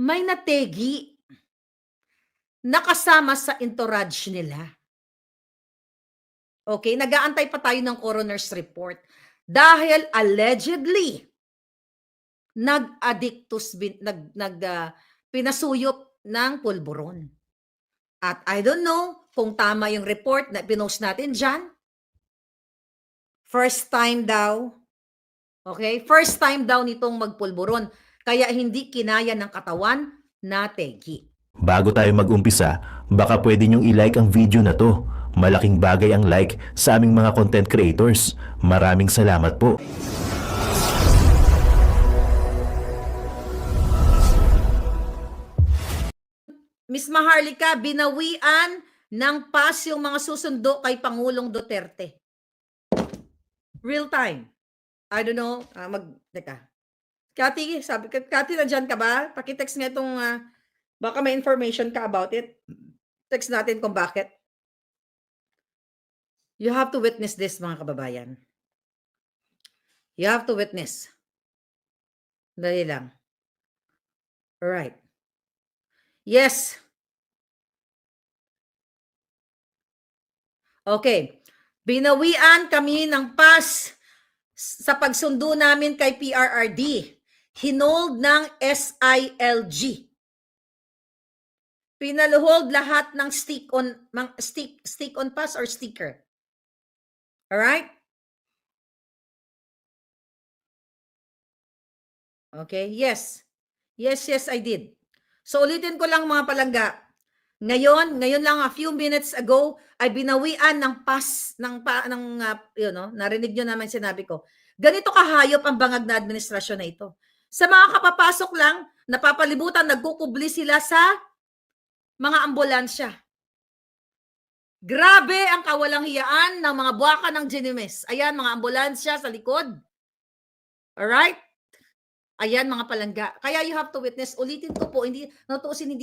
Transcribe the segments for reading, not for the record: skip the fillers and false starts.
may nategi na kasama sa entourage nila. Okay, nag-aantay pa tayo ng coroner's report dahil allegedly pinasuyop ng pulburon. At I don't know kung tama yung report na pinost natin dyan. First time daw. Okay? First time daw nitong magpulburon. Kaya hindi kinaya ng katawan na tegi. Bago tayo mag-umpisa, baka pwede nyong i-like ang video na to. Malaking bagay ang like sa aming mga content creators. Maraming salamat po. Miss Maharlika, binawian ng pass yung mga susundo kay Pangulong Duterte. Real time. I don't know. Teka. Cathy, Cathy, nandyan ka ba? Pakitext nga itong, baka may information ka about it. Text natin kung bakit. You have to witness this, mga kababayan. You have to witness. Dali lang. Alright. Yes. Okay. Binawian kami ng pass sa pagsundo namin kay PRRD. Hinold ng SILG. Pinaluhold lahat ng stick on pass or sticker. Alright? Okay, yes. Yes, I did. So ulitin ko lang mga palangga. Ngayon lang a few minutes ago ay binawian ng pass narinig nyo naman sinabi ko. Ganito kahayop ang bangag na administrasyon na ito. Sa mga kapapasok lang, napapalibutan, nagkukubli sila sa mga ambulansya. Grabe ang kawalang hiyaan ng mga buwaka ng Ginimes. Ayan, mga ambulansya sa likod. Alright? Ayan, mga palangga. Kaya you have to witness. Ulitin ko po, hindi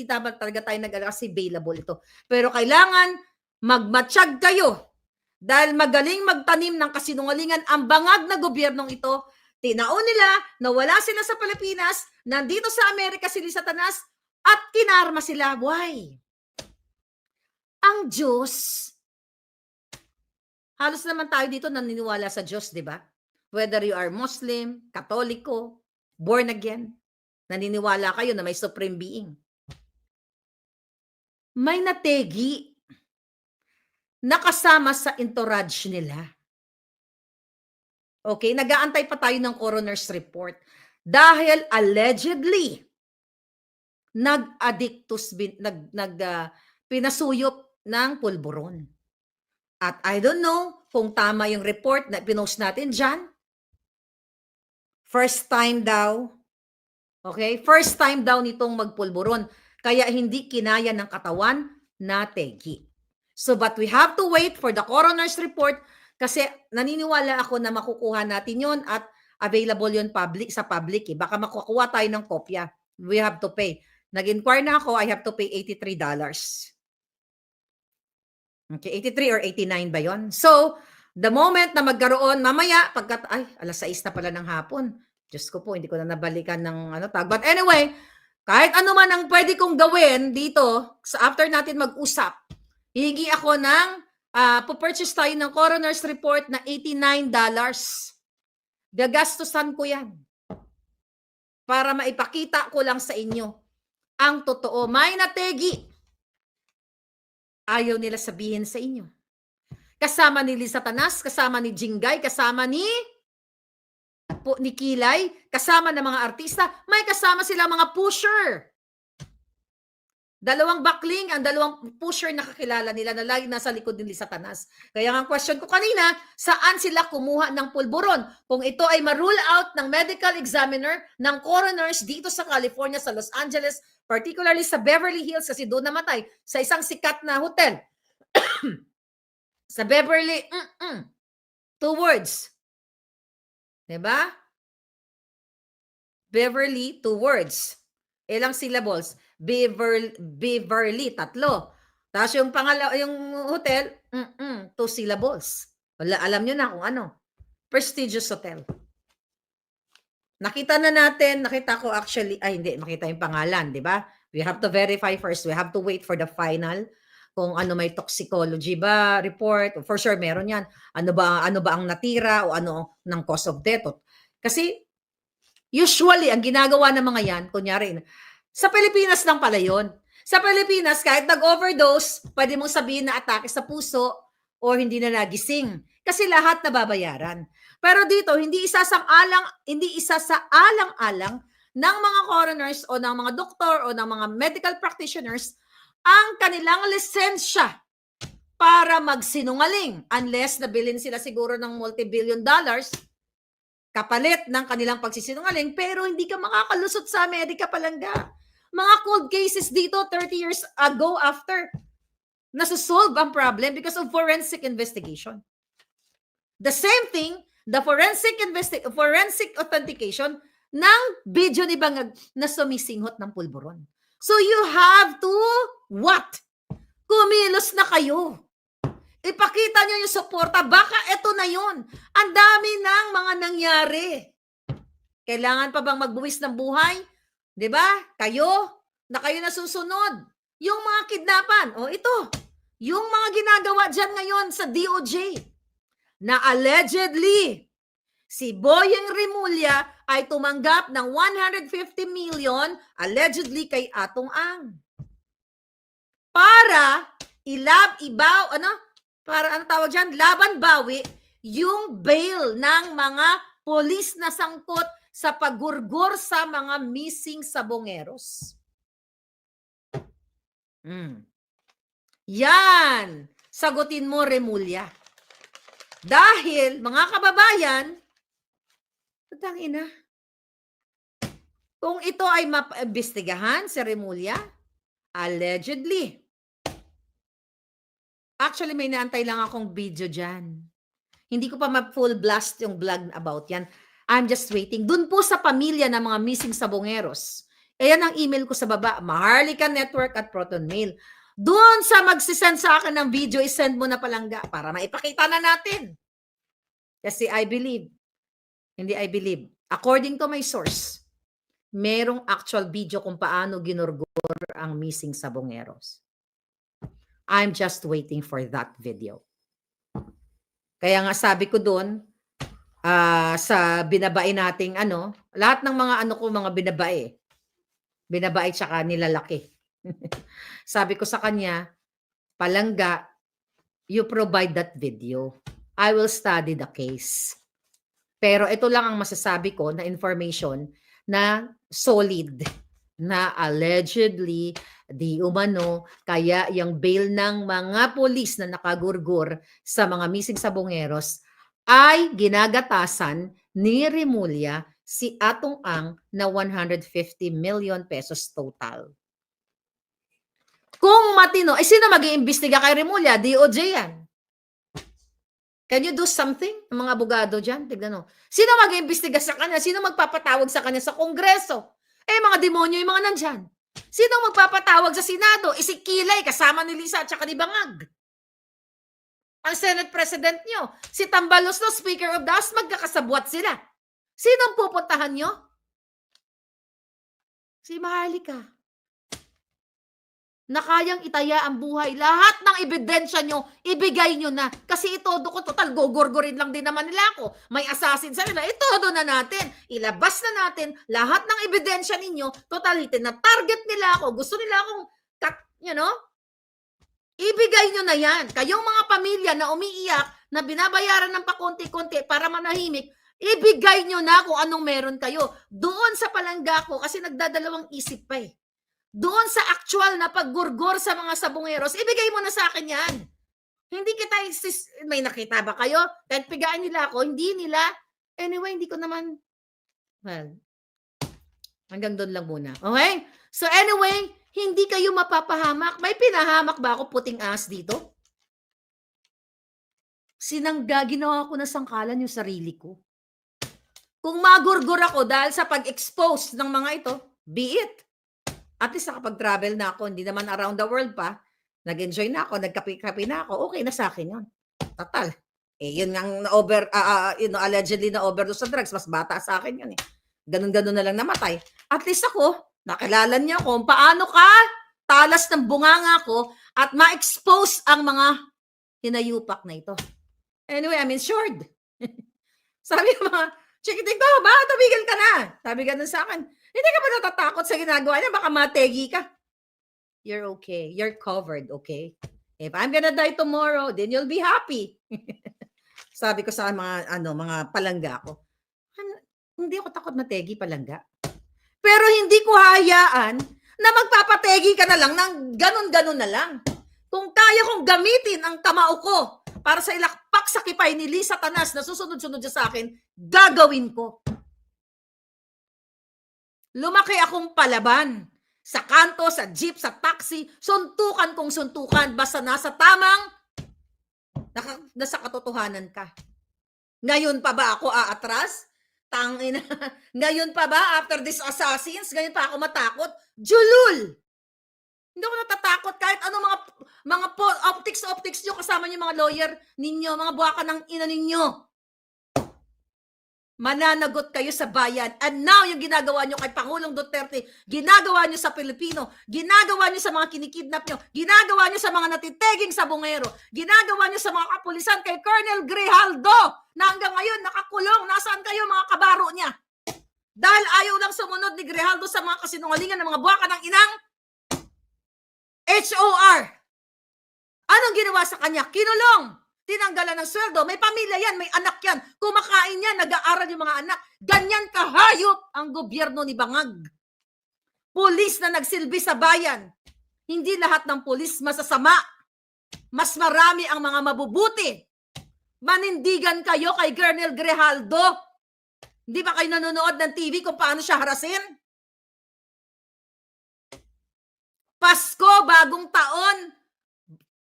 dapat talaga tayo nag-alala kasi available ito. Pero kailangan magmatsyag kayo dahil magaling magtanim ng kasinungalingan ang bangag na gobyernong ito. Tinaon nila na wala sila sa Pilipinas, nandito sa Amerika sila Satanas at kinarma sila. Why? Ang Diyos, halos naman tayo dito naniniwala sa Diyos, di ba? Whether you are Muslim, Katoliko, born again, naniniwala kayo na may supreme being. May nategi na kasama sa entourage nila. Okay, nag-aantay pa tayo ng coroner's report dahil allegedly pinasuyop ng pulburon. At I don't know kung tama yung report na pinost natin dyan. First time daw. Okay? First time daw nitong magpulburon. Kaya hindi kinaya ng katawan na tegi. So, but we have to wait for the coroner's report kasi naniniwala ako na makukuha natin yon at available yon sa public. Baka makukuha tayo ng kopya. We have to pay. Nag-inquire na ako, I have to pay $83. Okay, 83 or 89 ba yon? So, the moment na magkaroon, mamaya, alas 6 na pala ng hapon. Diyos ko po, hindi ko na nabalikan ng tag. But anyway, kahit ano man ang pwede kong gawin dito, after natin mag-usap, hihingi ako ng, pupurchase tayo ng coroner's report na $89. Gagastusan ko yan. Para maipakita ko lang sa inyo ang totoo. May nategi. Ayaw nila sabihin sa inyo. Kasama ni Satanas, kasama ni Jingay, kasama ni Kilay, kasama ng mga artista, may kasama sila mga pusher. Dalawang bakling, ang dalawang pusher na kakilala nila na lagi nasa likod ni Satanas. Kaya ang question ko kanina, saan sila kumuha ng pulburon? Kung ito ay ma-rule out ng medical examiner ng coroners dito sa California, sa Los Angeles, particularly sa Beverly Hills kasi doon namatay sa isang sikat na hotel. Sa Beverly, 2 words. Diba? Beverly, 2 words. Ilang syllables? Beverly, 3. Tapos yung yung hotel, 2 syllables. Wala, alam nyo na kung ano. Prestigious hotel. Nakita na natin, nakita ko actually, ay hindi, makita yung pangalan, di ba? We have to verify first. We have to wait for the final. Kung ano may toxicology ba report. For sure, meron yan. Ano ba ang natira o ano ng cause of death. Kasi usually, ang ginagawa ng mga yan, kunyari, sa Pilipinas lang pala yun. Sa Pilipinas, kahit nag-overdose, pwede mong sabihin na atake sa puso o hindi na nagising. Kasi lahat nababayaran. Pero dito, hindi isa sa alang-alang ng mga coroners o ng mga doktor o ng mga medical practitioners ang kanilang lisensya para magsinungaling unless nabilin sila siguro ng multi-billion dollars kapalit ng kanilang pagsisinungaling, pero hindi ka makakalusot sa Amerika palangga. Mga cold cases dito 30 years ago after nasusolve ang problem because of forensic investigation. The same thing, the forensic authentication ng video ni Bangag na sumisinghot ng pulburon. So you have to what? Kumilos na kayo. Ipakita nyo yung suporta. Baka ito na yun. Ang dami ng mga nangyari. Kailangan pa bang magbuwis ng buhay? 'Di ba? Kayo na susunod. Yung mga kidnapan. O ito. Yung mga ginagawa dyan ngayon sa DOJ na allegedly si Boyeng Rimulya ay tumanggap ng 150 million allegedly kay Atong Ang. Para laban bawi yung bail ng mga polis na sangkot sa paggurgor sa mga missing sabongeros. Yan! Sagutin mo, Rimulya. Dahil, mga kababayan, tangina, kung ito ay maimbestigahan si Rimulya, allegedly, actually, may naantay lang akong video dyan. Hindi ko pa ma-full blast yung vlog about yan. I'm just waiting. Doon po sa pamilya ng mga missing sabongeros. Ayan ang email ko sa baba, Maharlika Network at Proton Mail. Doon sa magsisend sa akin ng video, isend mo na palangga para maipakita na natin. Kasi I believe, according to my source, merong actual video kung paano ginurgor ang missing sabongeros. I'm just waiting for that video. Kaya nga sabi ko doon, sa binabae nating lahat ng mga binabae tsaka nilalaki. Sabi ko sa kanya, palangga, you provide that video. I will study the case. Pero ito lang ang masasabi ko na information na solid, na allegedly di umano, kaya yung bail ng mga polis na nakagurgur sa mga missing sabongeros ay ginagatasan ni Rimulya si Atong Ang na 150 million pesos total. Kung matino, sino mag-iimbestiga kay Rimulya? DOJ yan. Can you do something? Mga abogado dyan, tignan mo. Sino mag-iimbestiga sa kanya? Sino magpapatawag sa kanya sa Kongreso? Mga demonyo yung mga nandyan. Sino magpapatawag sa Senado? Si Kilay, kasama ni Lisa at saka ni Bangag. Ang Senate President nyo. Si Tambalos, Speaker of the House, magkakasabwat sila. Sino ang pupuntahan nyo? Si Maharlika. Na kayang itaya ang buhay. Lahat ng ebidensya nyo, ibigay nyo na. Kasi itodo ko, total, gogorgorin lang din naman nila ako. May assassin sa nila, itodo na natin. Ilabas na natin lahat ng ebidensya ninyo. Total, na target nila ako. Gusto nila akong, ibigay nyo na yan. Kayong mga pamilya na umiiyak, na binabayaran ng pakunti-kunti para manahimik, ibigay nyo na kung anong meron kayo. Doon sa palangga ko, kasi nagdadalawang isip pa Doon sa actual na paggurgor sa mga sabongeros, ibigay mo na sa akin yan. Hindi kita, may nakita ba kayo? Kahit pigaan nila ako, hindi nila. Anyway, hindi ko naman, hanggang doon lang muna. Okay? So anyway, hindi kayo mapapahamak. May pinahamak ba ako puting ahas dito? Ginawa ko na sangkalan yung sarili ko. Kung magurgur ako dahil sa pag-expose ng mga ito, be it. At least nakapag-travel na ako, hindi naman around the world pa. Nag-enjoy na ako, nagkape-kape na ako, okay na sa akin yun. Total. Yun nga allegedly na overdose sa drugs, mas bata sa akin yun ganun-ganun na lang namatay. At least ako, nakilala niyo kung paano ka talas ng bunganga ko at ma-expose ang mga hinayupak na ito. Anyway, I'm insured. Sabi ng mga chikiting ko, ba, tumigil ka na. Sabi ganun sa akin, hindi ka ba natatakot sa ginagawa niya? Baka mategi ka. You're okay. You're covered, okay? If I'm gonna die tomorrow, then you'll be happy. Sabi ko sa mga palangga ko, hindi ako takot mategi palangga. Pero hindi ko hayaan na magpapategi ka na lang ng ganun-ganun na lang. Kung kaya kong gamitin ang kamao ko para sa ilakpak sa kipay ni Lisa Tanas na susunod-sunod siya sa akin, gagawin ko. Lumaki akong palaban. Sa kanto, sa jeep, sa taxi, suntukan kong suntukan, basta nasa tamang, nasa katotohanan ka. Ngayon pa ba ako aatras? Tangina. Ngayon pa ba, after these assassins, ngayon pa ako matakot? Julul! Hindi ako natatakot kahit ano mga optics nyo, kasama nyo mga lawyer ninyo, mga buwaka ng ina ninyo. Mananagot kayo sa bayan. And now, yung ginagawa nyo kay Pangulong Duterte, ginagawa nyo sa Pilipino, ginagawa nyo sa mga kinikidnap nyo, ginagawa nyo sa mga natiteging sabongero, ginagawa nyo sa mga kapulisan kay Colonel Grijaldo, na hanggang ngayon nakakulong. Nasaan kayo mga kabaro niya? Dahil ayaw lang sumunod ni Grijaldo sa mga kasinungalingan ng mga buwaka ng inang HOR. Anong ginawa sa kanya? Kinulong. Tinanggalan ng sweldo. May pamilya yan, may anak yan. Kumakain yan, nag-aaral yung mga anak. Ganyan kahayop ang gobyerno ni Bangag. Pulis na nagsilbi sa bayan. Hindi lahat ng pulis masasama. Mas marami ang mga mabubuti. Manindigan kayo kay Colonel Grijaldo. Hindi ba kayo nanonood ng TV kung paano siya harasin? Pasko, bagong taon.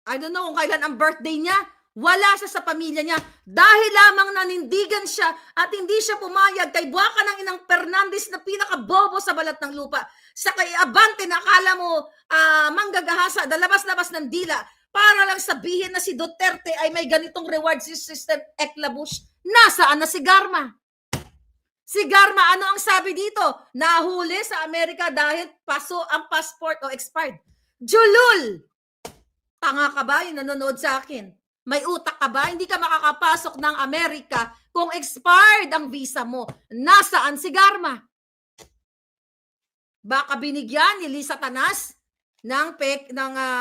I don't know kung kailan ang birthday niya. Wala siya sa pamilya niya dahil lamang nanindigan siya at hindi siya pumayag kay buwaka ng inang Fernandez na pinakabobo sa balat ng lupa. Sa kay Abante na akala mo manggagahasa, dalabas-labas ng dila para lang sabihin na si Duterte ay may ganitong reward system, eklabush. Nasaan na si Garma? Si Garma, ano ang sabi dito? Nahuli sa Amerika dahil paso ang passport o expired. Julul! Tanga ka ba yung nanonood sa akin? May utak ka ba? Hindi ka makakapasok ng Amerika kung expired ang visa mo. Nasaan si Garma? Baka binigyan ni Lisa Tanas ng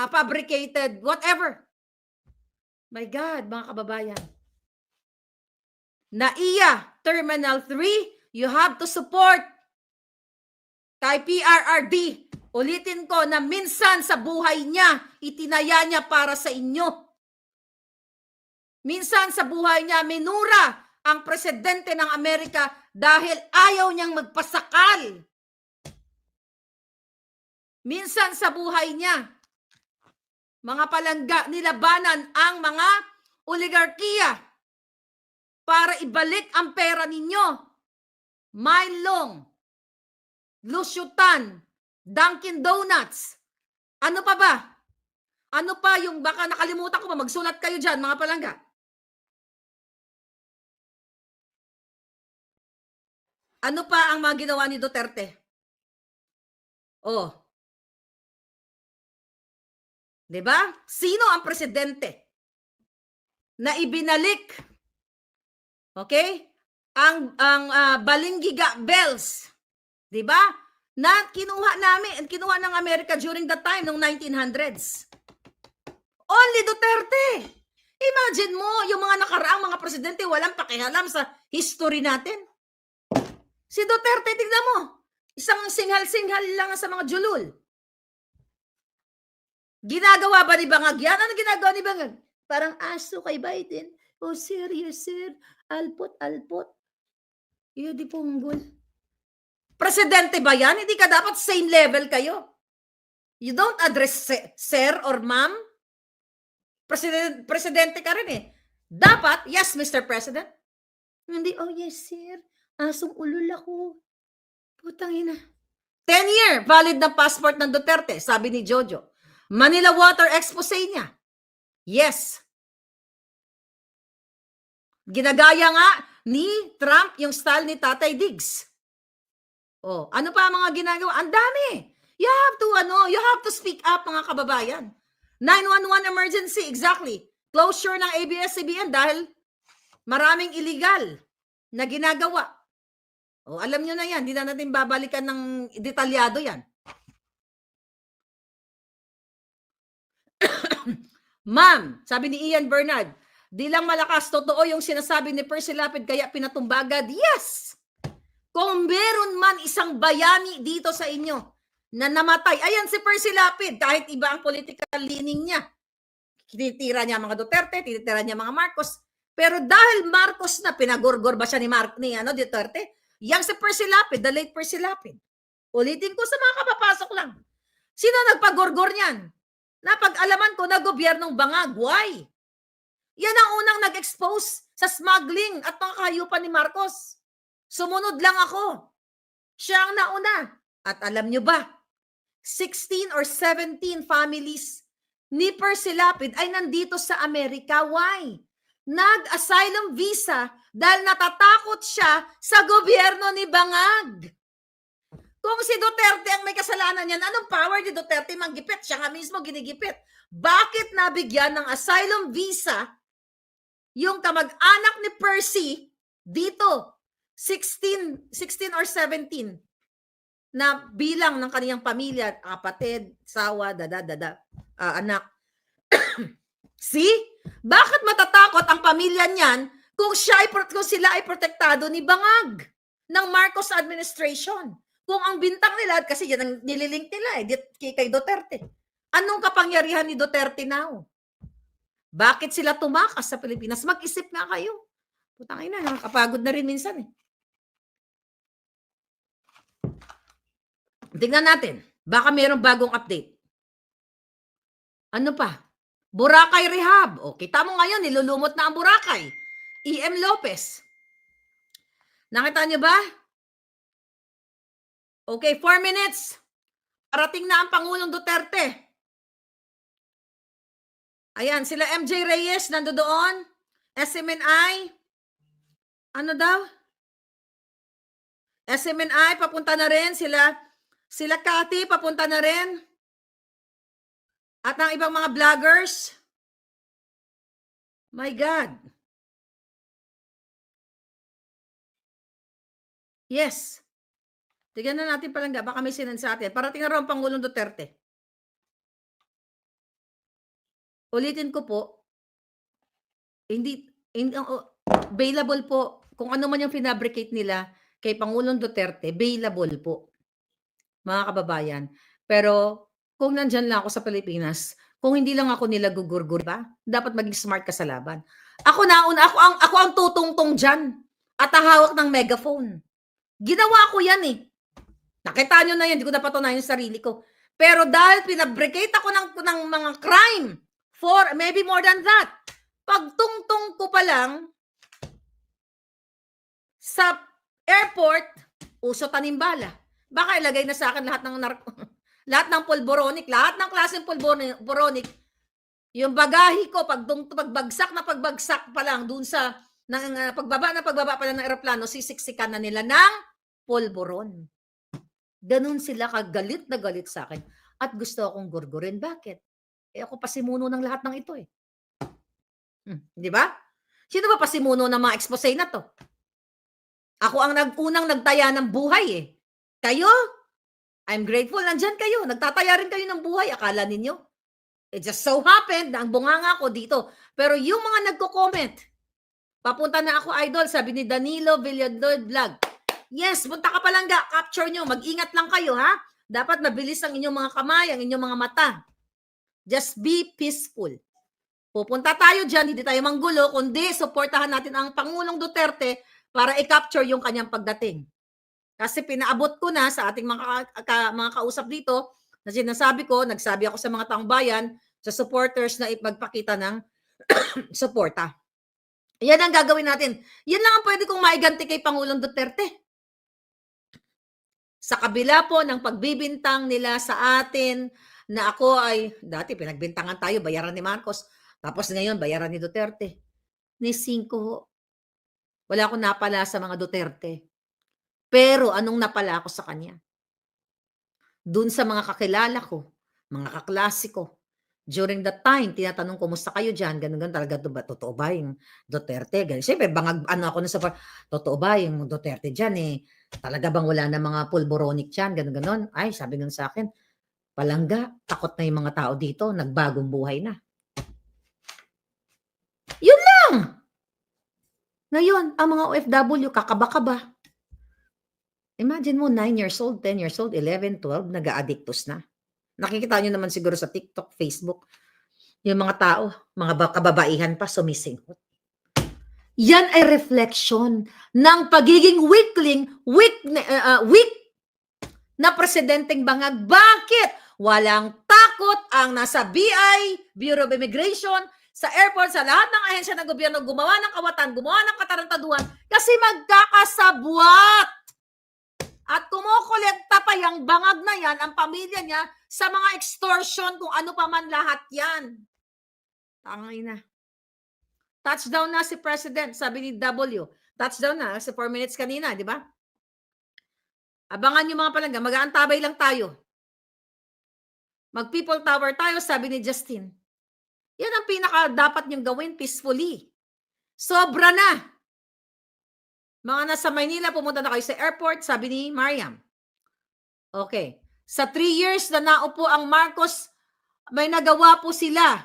fabricated whatever. My God, mga kababayan. NAIA Terminal 3, you have to support kay PRRD. Ulitin ko na minsan sa buhay niya, itinaya niya para sa inyo. Minsan sa buhay niya, minura ang presidente ng Amerika dahil ayaw niyang magpasakal. Minsan sa buhay niya, mga palangga, nilabanan ang mga oligarkiya para ibalik ang pera ninyo. Mylong, Lusyutan, Dunkin Donuts. Ano pa ba? Ano pa yung baka nakalimutan ko ba? Magsulat kayo dyan, mga palangga. Ano pa ang mga ginawa ni Duterte? Oh. 'Di ba? Sino ang presidente na ibinalik, okay, ang Balingiga Bells, 'di ba? Na kinuha ng Amerika during the time ng 1900s. Only Duterte. Imagine mo, yung mga nakaraang mga presidente walang pakialam sa history natin. Si Duterte, tignan mo, isang singhal-singhal lang sa mga julul. Ginagawa ba ni Bangag yan? Ano ginagawa ni Bangag? Parang aso kay Biden. Oh, sir, yes, sir. Alpot. Iyo di punggol. Presidente ba yan? Hindi ka dapat same level kayo. You don't address sir or ma'am. Presidente ka rin eh. Dapat, yes, Mr. President. Hindi, oh yes, sir. Asong ulul ako. Putang ina. 10-year valid na passport ng Duterte, sabi ni Jojo. Manila Water expose niya. Yes. Ginagaya nga ni Trump yung style ni Tatay Diggs. Oh, ano pa ang mga ginagawa? Ang dami. You have to speak up, mga kababayan. 911 emergency, exactly. Closure ng ABS-CBN dahil maraming illegal na ginagawa. O, alam nyo na yan. Hindi na natin babalikan ng detalyado yan. Ma'am, sabi ni Ian Bernard, di lang malakas, totoo yung sinasabi ni Percy Lapid kaya pinatumbagad. Yes! Kung meron man isang bayani dito sa inyo na namatay, ayan si Percy Lapid, kahit iba ang political leaning niya. Tinitira niya mga Duterte, tinitira niya mga Marcos. Pero dahil Marcos na, pinagorgor ba siya ni Duterte? Yang si Percy Lapid, the late Percy Lapid. Ulitin ko sa mga kapapasok lang. Sino nagpagorgor niyan? Napag-alaman ko na gobyernong Bangag. Why? Yan ang unang nag-expose sa smuggling at mga kahayupan ni Marcos. Sumunod lang ako. Siya ang nauna. At alam nyo ba, 16 or 17 families ni Percy Lapid ay nandito sa Amerika. Why? Nag-asylum visa dahil natatakot siya sa gobyerno ni Bangag. Kung si Duterte ang may kasalanan niyan, anong power ni Duterte manggipit? Siya nga mismo ginigipit. Bakit nabigyan ng asylum visa yung kamag-anak ni Percy dito? 16 or 17 na bilang ng kaniyang pamilya, kapatid, sawa, anak. See? Bakit matatakot ang pamilya niyan kung sila ay protektado ni Bangag ng Marcos administration? Kung ang bintang nila, kasi yan ang nililink nila kay Duterte. Anong kapangyarihan ni Duterte now? Bakit sila tumakas sa Pilipinas? Mag-isip nga kayo. Putang ina, nakakapagod na rin minsan eh. Tingnan natin. Baka mayroong bagong update. Ano pa? Boracay rehab. O, kita mo ngayon, nilulumot na ang Boracay. E.M. Lopez. Nakita niyo ba? Okay, 4 minutes. Parating na ang Pangulong Duterte. Ayan, sila MJ Reyes nandoon. SMNI. Ano daw? SMNI, papunta na rin. Sila Cathy, papunta na rin. At ang ibang mga vloggers. My God. Yes. Tignan na natin palangga. Baka may sinan sa atin. Parating na raw ang Pangulong Duterte. Ulitin ko po. Hindi available po. Kung ano man yung finabricate nila kay Pangulong Duterte, available po. Mga kababayan. Pero kung nandyan lang ako sa Pilipinas, kung hindi lang ako nila gugurgur ba, dapat maging smart ka sa laban. Ako ang tutungtong dyan at hawak ng megaphone. Ginawa ko yan eh. Nakita nyo na yan, hindi ko napatunayan yung sarili ko. Pero dahil pinabricate ako ng mga crime, maybe more than that, pagtungtong ko pa lang sa airport, uso tanimbala. Baka ilagay na sa akin lahat ng pulboronic, lahat ng klaseng pulboronic. Yung bagahe ko, pagbagsak pa lang dun sa pagbaba pa lang ng aeroplano, sisiksikan na nila ng pulboron. Ganun sila kagalit na galit sa akin. At gusto akong gurgurin. Bakit? Ako pasimuno ng lahat ng ito eh. Di ba? Sino ba pasimuno ng mga expose na to? Ako ang unang nagtaya ng buhay eh. Kayo? I'm grateful. Nandyan kayo. Nagtataya rin kayo ng buhay. Akala ninyo? It just so happened na ang bunganga ko dito. Pero yung mga nagko-comment, papunta na ako idol, sabi ni Danilo Villador Vlog. Yes, punta ka palangga, capture nyo, mag-ingat lang kayo ha. Dapat mabilis ang inyong mga kamay, ang inyong mga mata. Just be peaceful. Pupunta tayo dyan, hindi tayo manggulo, kundi suportahan natin ang Pangulong Duterte para i-capture yung kanyang pagdating. Kasi pinaabot ko na sa ating mga kausap dito, na sinasabi ko, nagsabi ako sa mga taong bayan, sa supporters na magpakita ng suporta. Yan ang gagawin natin. Yan lang ang pwede kong maiganti kay Pangulong Duterte. Sa kabila po ng pagbibintang nila sa atin na ako ay, dati pinagbintangan tayo, bayaran ni Marcos. Tapos ngayon, bayaran ni Duterte. Ni 5 ho. Wala akong napala sa mga Duterte. Pero anong napala ko sa kanya? Dun sa mga kakilala ko, mga kaklase ko, during that time tinatanong, "Kumusta kayo diyan?" Gano'n, gano'n. Talaga ba totoo ba yung Duterte? Ganun. Siyempre bangag ano ako nun sa "Totoo ba yung Duterte diyan, eh, talaga bang wala ng mga pulboronic diyan?" Gano'n, gano'n. Ay, sabi nun sa'kin, "Palangga, takot na yung mga tao dito, nagbagong buhay na." Yun lang! Ngayon, ang mga OFW kakaba-kaba. Imagine mo 9 years old, 10 years old, 11, 12, nag-a-addictus na. Nakikita niyo naman siguro sa TikTok, Facebook, yung mga tao, mga kababaihan pa sumisinghot. Yan ay reflection ng pagiging weak na presidenteng bangag. Bakit? Walang takot ang nasa BI, Bureau of Immigration, sa airport, sa lahat ng ahensya ng gobyerno, gumawa ng kawatan, gumawa ng katarantaduhan, kasi magkakasabwat. At kumukolekta pa yung bangag na yan, ang pamilya niya, sa mga extortion, kung ano pa man lahat yan. Tangay na. Touchdown na si President, sabi ni W. Touchdown na, kasi 4 minutes kanina, di ba? Abangan yung mga palangga, mag-aantabay lang tayo. Mag-people tower tayo, sabi ni Justin. Yan ang pinaka dapat niyong gawin peacefully. Sobra na. Mga nasa Maynila, pumunta na kayo sa airport, sabi ni Mariam. Okay. Sa 3 years na naupo ang Marcos, may nagawa po sila.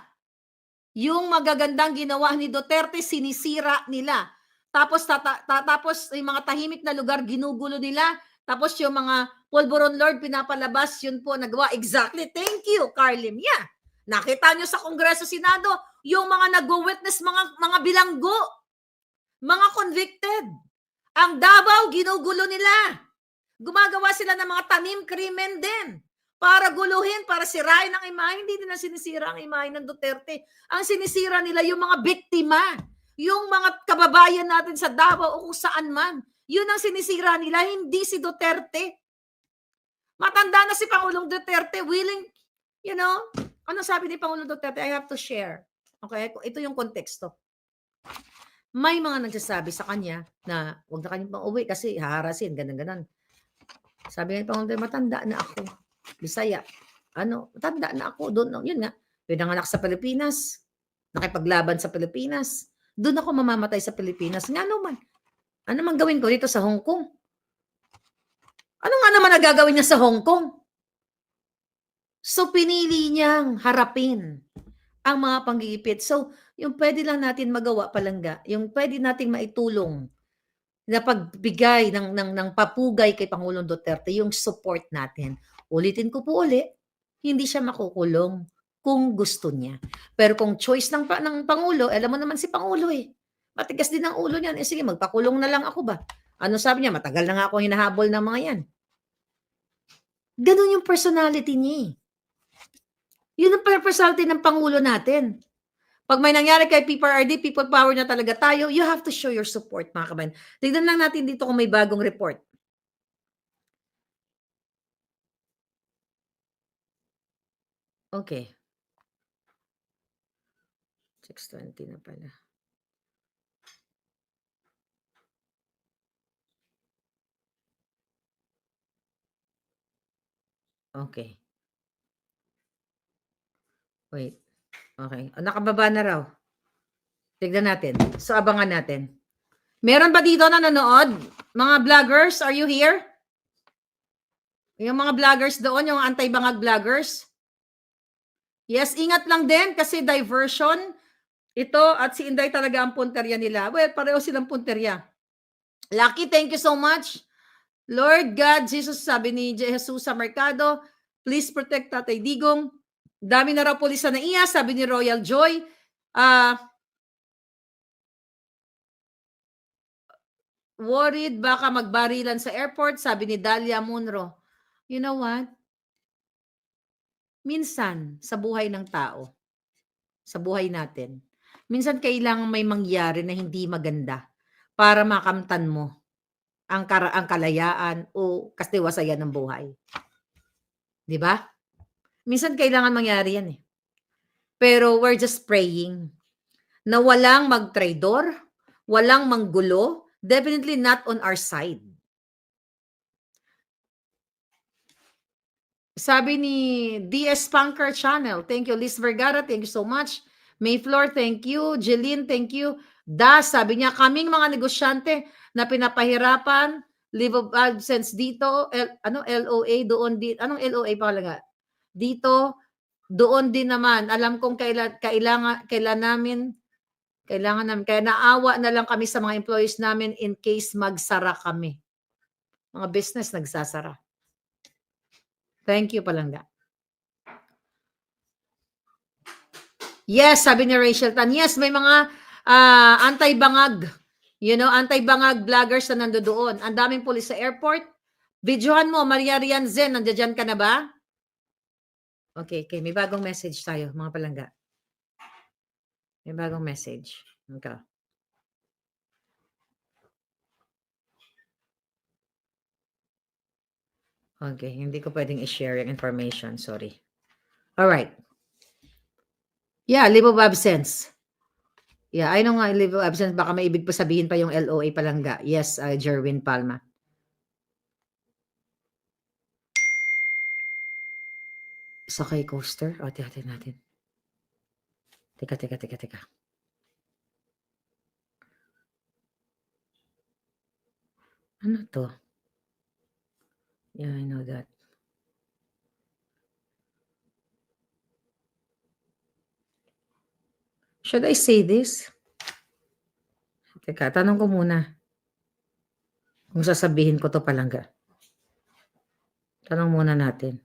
Yung magagandang ginawa ni Duterte, sinisira nila. Tapos, tapos yung mga tahimik na lugar, ginugulo nila. Tapos yung mga pulburon lord, pinapalabas, yun po nagawa. Exactly. Thank you, Carlim. Yeah. Nakita nyo sa Kongreso, Senado, yung mga nag-witness, mga bilanggo, mga convicted. Ang Davao, ginugulo nila. Gumagawa sila ng mga tanim krimen din para guluhin, para sirain ang imahe. Hindi nila sinisira ang imahe ng Duterte. Ang sinisira nila yung mga biktima, yung mga kababayan natin sa Davao o kung saan man. Yun ang sinisira nila, hindi si Duterte. Matanda na si Pangulong Duterte, willing, ano sabi ni Pangulong Duterte? I have to share. Okay? Ito yung konteksto. May mga nagsasabi sa kanya na huwag na kanyang pang-uwi kasi haharasin, ganun-ganun. Sabi nga ni Pangulong Duterte, matanda na ako. Bisaya. Matanda na ako. Doon, yun nga, pinanganak sa Pilipinas. Nakipaglaban sa Pilipinas. Doon ako mamamatay sa Pilipinas. Nga naman. Ano man gawin ko dito sa Hong Kong? Ano nga naman nagagawin niya sa Hong Kong? So, pinili niyang harapin ang mga panggigipit. So, yung pwede lang natin magawa, palangga, yung pwede nating maitulong na pagbigay ng papugay kay Pangulong Duterte, yung support natin. Ulitin ko po uli, hindi siya makukulong kung gusto niya. Pero kung choice ng Pangulo, alam mo naman si Pangulo eh. Matigas din ang ulo niyan. Sige, magpakulong na lang ako ba? Ano sabi niya? Matagal na nga ako hinahabol ng mga yan. Ganun yung personality niya. Yun ang personality ng Pangulo natin. Pag may nangyari kay PPRD, people power na talaga tayo, you have to show your support, mga kabayan. Tignan lang natin dito kung may bagong report. Okay. 6:20 na pala. Okay. Wait. Okay. Nakababa na raw. Tignan natin. So, abangan natin. Meron ba dito na nanonood? Mga vloggers, are you here? Yung mga vloggers doon, yung anti-bangag vloggers. Yes, ingat lang din kasi diversion. Ito at si Inday talaga ang punterya nila. Well, pareho silang punterya. Lucky, thank you so much. Lord God, Jesus, sabi ni Jesus sa Mercado, please protect Tatay Digong. Dami na raw pulis na iya, sabi ni Royal Joy. Worried baka magbarilan sa airport, sabi ni Dalia Munro. You know what? Minsan, sa buhay ng tao, sa buhay natin, minsan kailangan may mangyari na hindi maganda para makamtan mo ang kalayaan o kastiwasayan ng buhay. Di ba? Minsan kailangan mangyari yan eh. Pero we're just praying na walang magtraidor, walang manggulo, definitely not on our side. Sabi ni DS Punker Channel, thank you. Liz Vergara, thank you so much. Mayfloor, thank you. Jeline, thank you. Das, sabi niya, kaming mga negosyante na pinapahirapan, leave of absence dito, LOA, doon din, anong LOA pa talaga? Dito, doon din naman. Alam kong kailangan namin, kaya naawa na lang kami sa mga employees namin in case magsara kami. Mga business nagsasara. Thank you, Palangga. Yes, sabi ni Rachel Tan. Yes, may mga anti-bangag. Anti-bangag vloggers na nandoon. Ang daming pulis sa airport. Videohan mo, Maria Rian Zen, nandiyan ka na ba? Okay. May bagong message tayo, mga palangga. May bagong message. Okay. Okay, hindi ko pwedeng i-share yung information. Sorry. All right. Yeah, leave of absence. Yeah, I know nga, leave of absence. Baka may ibig pa sabihin pa yung LOA palangga. Yes, Jerwin Palma. Sakay coaster. O, tiyatin natin. Teka. Ano to? Yeah, I know that. Should I say this? Teka, tanong ko muna. Kung sasabihin ko to palangga. Tanong muna natin.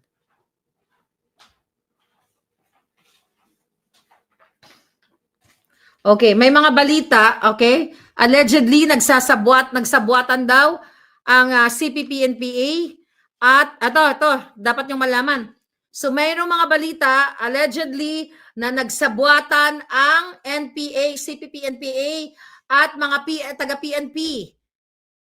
Okay, may mga balita, okay? Allegedly, nagsabuatan daw ang CPP-NPA at ito, dapat niyong malaman. So, mayroong mga balita, allegedly, na nagsabuatan ang NPA, CPP-NPA at mga taga-PNP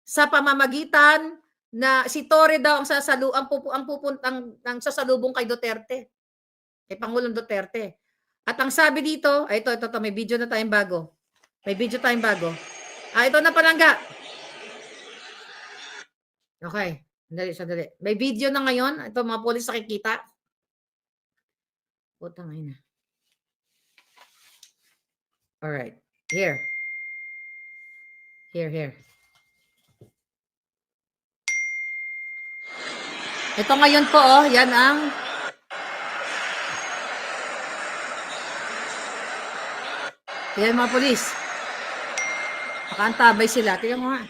sa pamamagitan na si Torre daw ang sasalubong kay Duterte, kay Pangulong Duterte. At ang sabi dito, ito, may video na tayong bago. Ito na palangga. Okay, sandali. May video na ngayon. Ito, mga polis nakikita. Putang ina. Alright, here. Ito ngayon po, yan ang yan mga polis. Nakaantabay sila. Tingnan mo nga.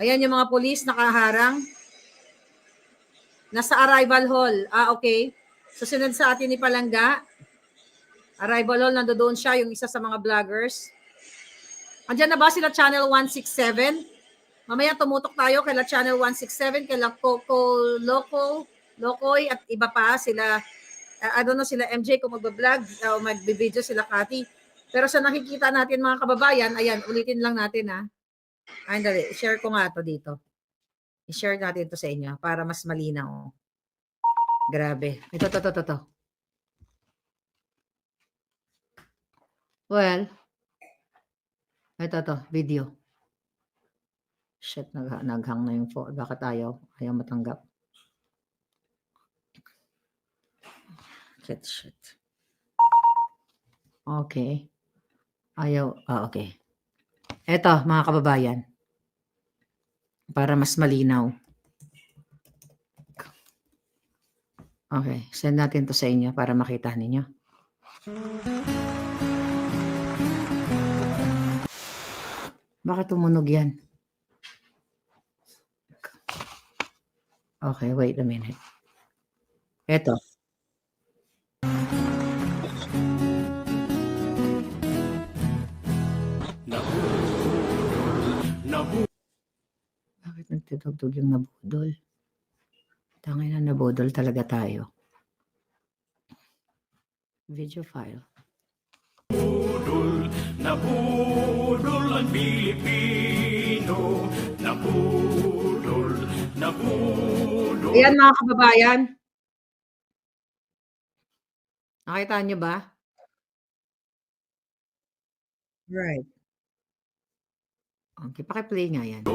Ayan yung mga polis nakaharang. Nasa arrival hall. Okay. Susunod sa atin ni Palangga. Arrival hall, nandoon siya, yung isa sa mga vloggers. Andiyan na ba sila Channel 167? Mamaya tumutok tayo kay Channel 167, kay Lokoy at iba pa sila. I don't know sila MJ kung magbablog o magbe-video sila Cathy. Pero sa nakikita natin mga kababayan, ayan, ulitin lang natin ha. Dali, share ko nga to dito. I-share natin to sa inyo para mas malinaw. Grabe. Ito. Well, ito, video. Shit, naghang na yung phone. Bakit ayaw matanggap? Shit. Okay. Ayaw. Okay. Eto, mga kababayan. Para mas malinaw. Okay. Send natin to sa inyo para makita ninyo. Bakit tumunog yan? Okay, wait a minute. Eto. Bakit nagtutugtog yung nabudol? Tangay na nabudol talaga tayo. Video file. Nabudol ang Pilipino. Nabudol. Ayan mga kababayan. Nakita nyo ba? Right. Okay, paki-play nga yan.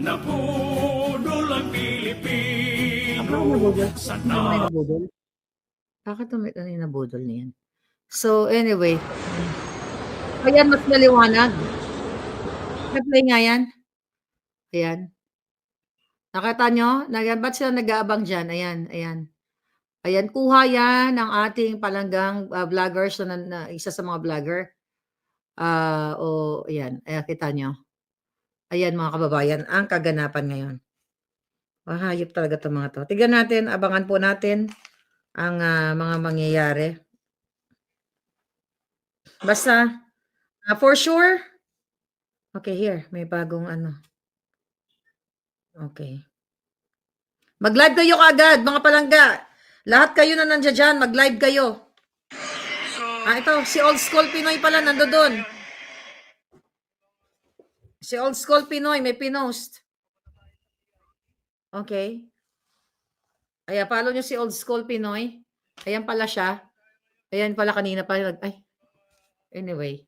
Nabudol ang Pilipino. Sa May nabudol? Bakit ano yung nabudol niyan? So, anyway. Ayan, mas maliwanag. Paki-play nga yan. Ayan. Nakita nyo? Ba't sila nag-aabang dyan? Ayan, ayan. Ayan, kuha yan ng ating palanggang vloggers na isa sa mga vlogger. Ayan, kita nyo. Ayan mga kababayan, ang kaganapan ngayon. Mahayop talaga itong mga to. Tignan natin, abangan po natin ang mga mangyayari. Basta, for sure. Okay, here, may bagong ano. Okay. Mag-live kayo kaagad, mga palangga. Lahat kayo na nandiyan dyan, mag-live kayo. Ito, si Old School Pinoy pala nandoon. Si Old School Pinoy, may pinost. Okay. Ayan, follow nyo si Old School Pinoy. Ayan pala siya. Ayan pala kanina pa. Ay. Anyway.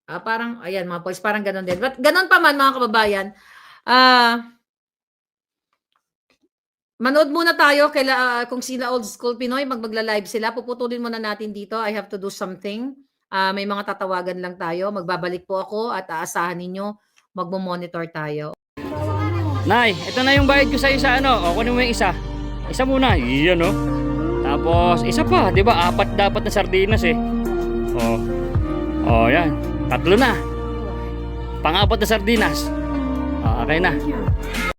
Parang, ayan mga boys, parang ganon din. But ganon pa man mga kababayan. Manood muna tayo kung sila Old School Pinoy, magla-live sila. Puputulin muna natin dito. I have to do something. May mga tatawagan lang tayo. Magbabalik po ako at aasahan ninyo. Magmo-monitor tayo. Nay, ito na yung bayad ko sa isa ano. O, kunin mo yung isa. Isa muna. Iyan, no? Tapos, isa pa. Di ba? 4 dapat na sardinas eh. Yan. 3 na. Pang-4 na sardinas. Okay na.